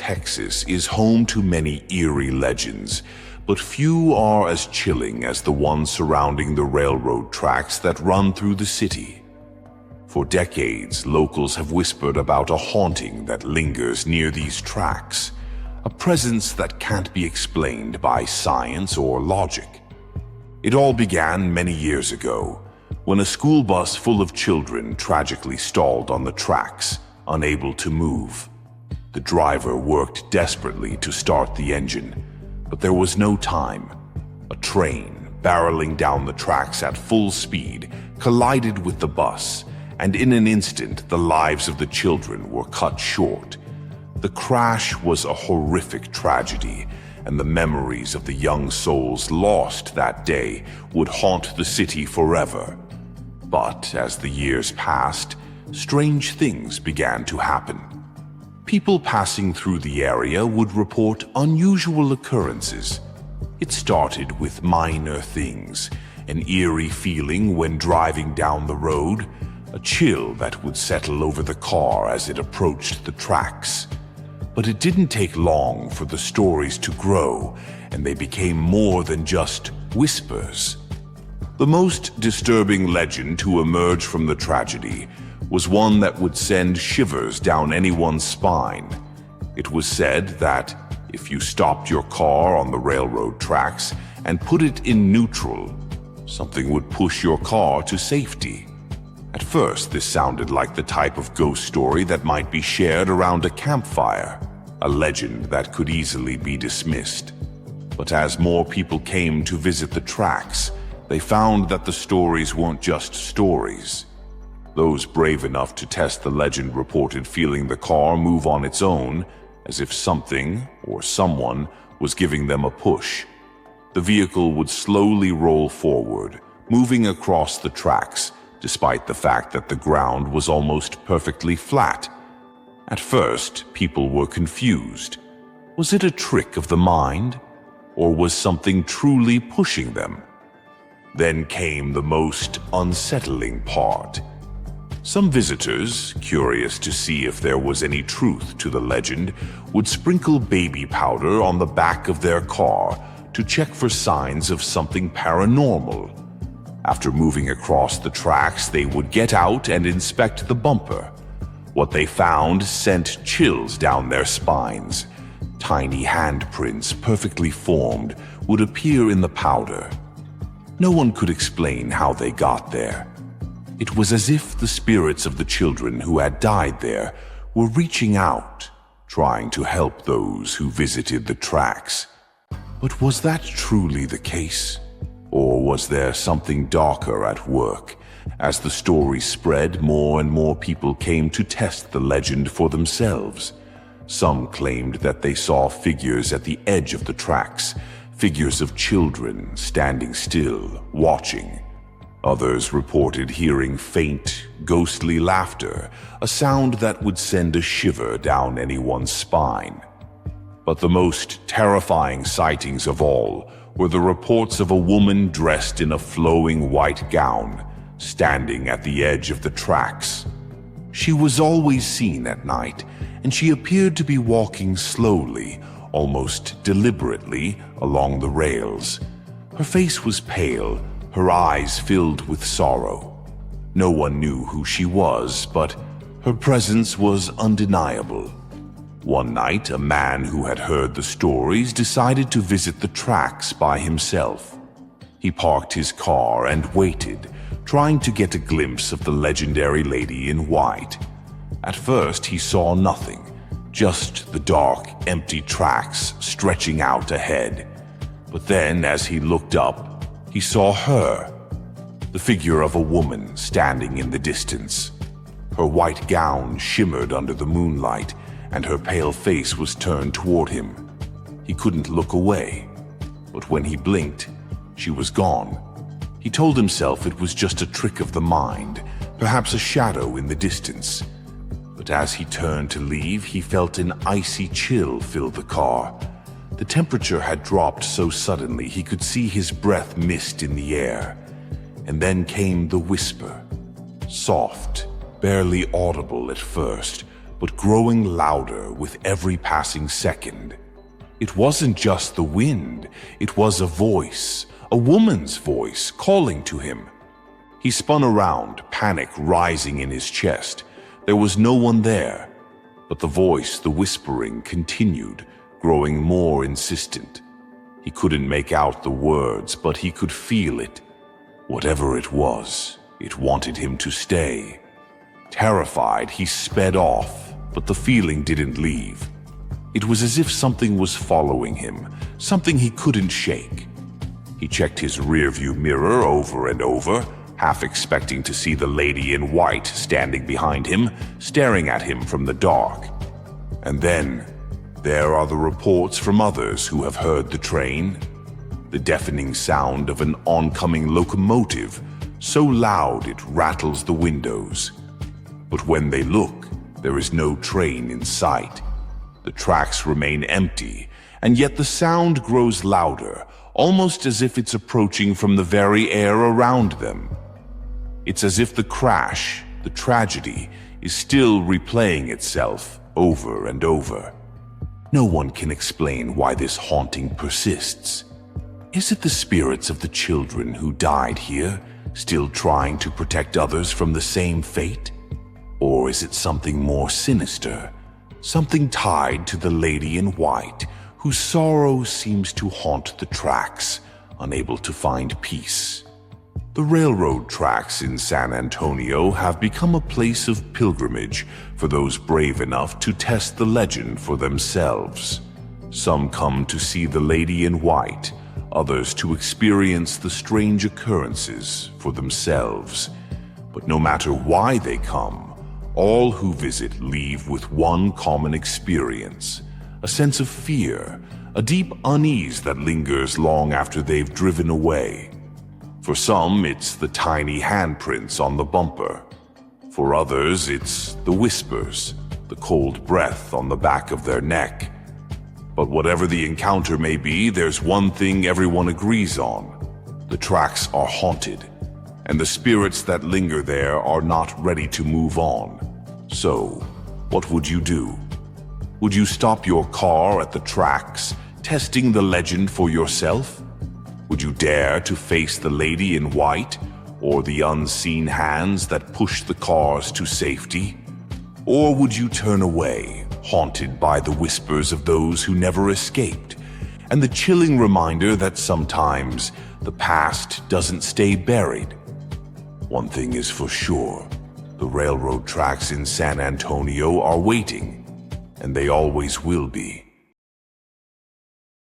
Texas is home to many eerie legends, but few are as chilling as the ones surrounding the railroad tracks that run through the city. For decades, locals have whispered about a haunting that lingers near these tracks, a presence that can't be explained by science or logic. It all began many years ago, when a school bus full of children tragically stalled on the tracks, unable to move. The driver worked desperately to start the engine, but there was no time. A train, barreling down the tracks at full speed, collided with the bus, and in an instant the lives of the children were cut short. The crash was a horrific tragedy, and the memories of the young souls lost that day would haunt the city forever. But as the years passed, strange things began to happen. People passing through the area would report unusual occurrences. It started with minor things, an eerie feeling when driving down the road, a chill that would settle over the car as it approached the tracks. But it didn't take long for the stories to grow, and they became more than just whispers. The most disturbing legend to emerge from the tragedy was one that would send shivers down anyone's spine. It was said that if you stopped your car on the railroad tracks and put it in neutral, something would push your car to safety. At first, this sounded like the type of ghost story that might be shared around a campfire, a legend that could easily be dismissed. But as more people came to visit the tracks, they found that the stories weren't just stories. Those brave enough to test the legend reported feeling the car move on its own, as if something or someone was giving them a push. The vehicle would slowly roll forward, moving across the tracks, despite the fact that the ground was almost perfectly flat. At first, people were confused. Was it a trick of the mind, or was something truly pushing them? Then came the most unsettling part. Some visitors, curious to see if there was any truth to the legend, would sprinkle baby powder on the back of their car to check for signs of something paranormal. After moving across the tracks, they would get out and inspect the bumper. What they found sent chills down their spines. Tiny handprints, perfectly formed, would appear in the powder. No one could explain how they got there. It was as if the spirits of the children who had died there were reaching out, trying to help those who visited the tracks. But was that truly the case? Or was there something darker at work? As the story spread, more and more people came to test the legend for themselves. Some claimed that they saw figures at the edge of the tracks, figures of children standing still, watching. Others reported hearing faint, ghostly laughter, a sound that would send a shiver down anyone's spine. But the most terrifying sightings of all were the reports of a woman dressed in a flowing white gown, standing at the edge of the tracks. She was always seen at night, and she appeared to be walking slowly, almost deliberately, along the rails. Her face was pale, her eyes filled with sorrow. No one knew who she was, but her presence was undeniable. One night, a man who had heard the stories decided to visit the tracks by himself. He parked his car and waited, trying to get a glimpse of the legendary lady in white. At first, he saw nothing, just the dark, empty tracks stretching out ahead. But then, as he looked up, he saw her, the figure of a woman standing in the distance. Her white gown shimmered under the moonlight, and her pale face was turned toward him. He couldn't look away, but when he blinked, she was gone. He told himself it was just a trick of the mind, perhaps a shadow in the distance. But as he turned to leave, he felt an icy chill fill the car. The temperature had dropped so suddenly he could see his breath mist in the air. And then came the whisper, soft, barely audible at first, but growing louder with every passing second. It wasn't just the wind, it was a voice, a woman's voice calling to him. He spun around, panic rising in his chest. There was no one there, but the voice, the whispering, continued, growing more insistent. He couldn't make out the words, but he could feel it. Whatever it was, it wanted him to stay. Terrified, he sped off, but the feeling didn't leave. It was as if something was following him, something he couldn't shake. He checked his rearview mirror over and over, half expecting to see the lady in white standing behind him, staring at him from the dark. And then, there are the reports from others who have heard the train. The deafening sound of an oncoming locomotive, so loud it rattles the windows. But when they look, there is no train in sight. The tracks remain empty, and yet the sound grows louder, almost as if it's approaching from the very air around them. It's as if the crash, the tragedy, is still replaying itself over and over. No one can explain why this haunting persists. Is it the spirits of the children who died here, still trying to protect others from the same fate? Or is it something more sinister, something tied to the lady in white, whose sorrow seems to haunt the tracks, unable to find peace? The railroad tracks in San Antonio have become a place of pilgrimage for those brave enough to test the legend for themselves. Some come to see the lady in white, others to experience the strange occurrences for themselves. But no matter why they come, all who visit leave with one common experience, a sense of fear, a deep unease that lingers long after they've driven away. For some, it's the tiny handprints on the bumper. For others, it's the whispers, the cold breath on the back of their neck. But whatever the encounter may be, there's one thing everyone agrees on. The tracks are haunted, and the spirits that linger there are not ready to move on. So, what would you do? Would you stop your car at the tracks, testing the legend for yourself? Would you dare to face the lady in white, or the unseen hands that push the cars to safety? Or would you turn away, haunted by the whispers of those who never escaped, and the chilling reminder that sometimes the past doesn't stay buried? One thing is for sure, the railroad tracks in San Antonio are waiting, and they always will be.